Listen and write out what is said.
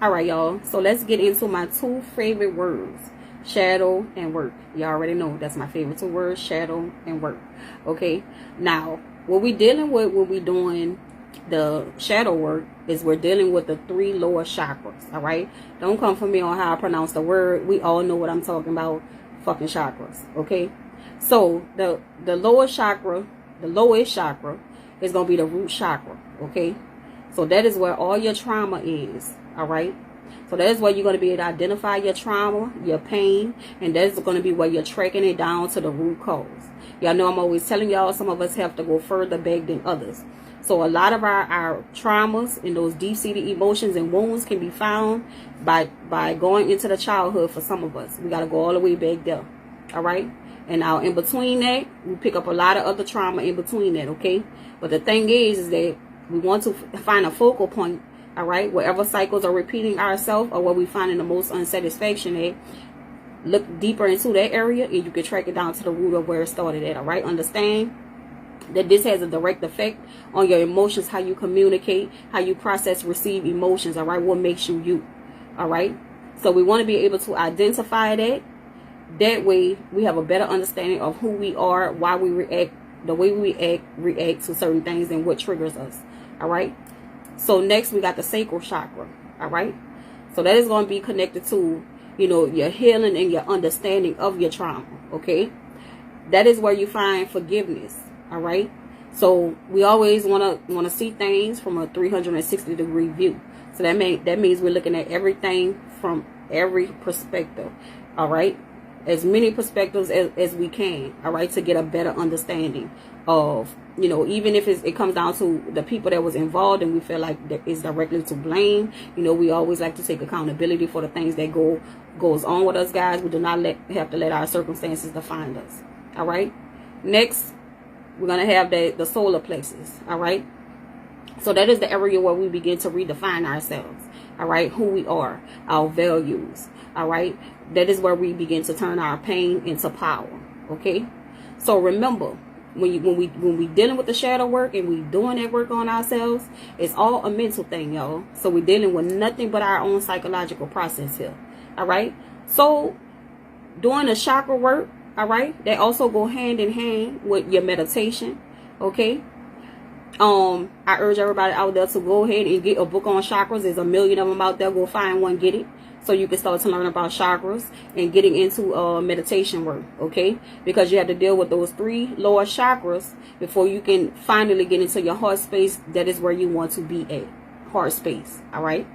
All right, y'all. So let's get into my two favorite words, shadow and work. You already know that's my favorite two words, shadow and work. Okay. Now, what we dealing with when we doing the shadow work is we're dealing with the three lower chakras. All right. Don't come for me on how I pronounce the word. We all know what I'm talking about. Fucking chakras. Okay. So the lower chakra, the lowest chakra is going to be the root chakra. Okay. So that is where all your trauma is. All right. So that is where you're going to be able to identify your trauma, your pain, and that is going to be where you're tracking it down to the root cause. Y'all know I'm always telling y'all some of us have to go further back than others. So a lot of our traumas and those deep-seated emotions and wounds can be found by going into the childhood for some of us. We got to go all the way back there. All right. And now in between that, we pick up a lot of other trauma in between that. Okay. But the thing is that we want to find a focal point. All right, wherever cycles are repeating ourselves or where we finding the most unsatisfaction at, look deeper into that area and you can track it down to the root of where it started at. All right, understand that this has a direct effect on your emotions, how you communicate, how you process, receive emotions. All right, what makes you you. All right, so we want to be able to identify that. That way, we have a better understanding of who we are, why we react, the way we react to certain things, and what triggers us. All right. So next we got the sacral chakra. All right. So that is going to be connected to, you know, your healing and your understanding of your trauma. Okay. That is where you find forgiveness. All right. So we always want to see things from a 360-degree view. So that means we're looking at everything from every perspective. All right. As many perspectives as we can. All right. To get a better understanding of, you know, even if it comes down to the people that was involved and we feel like that is directly to blame, you know, we always like to take accountability for the things that goes on with us, guys. We do not have to let our circumstances define us. All right. Next, we're going to have the solar plexus. All right. So that is the area where we begin to redefine ourselves. All right. Who we are, our values. All right. That is where we begin to turn our pain into power. Okay. So remember, when we dealing with the shadow work and we doing that work on ourselves, it's all a mental thing, y'all. So we're dealing with nothing but our own psychological process here. All right. So doing the chakra work, all right, they also go hand in hand with your meditation. Okay. I urge everybody out there to go ahead and get a book on chakras. There's a million of them out there. Go find one, get it. So you can start to learn about chakras and getting into meditation work, okay? Because you have to deal with those three lower chakras before you can finally get into your heart space. That is where you want to be at, heart space, all right?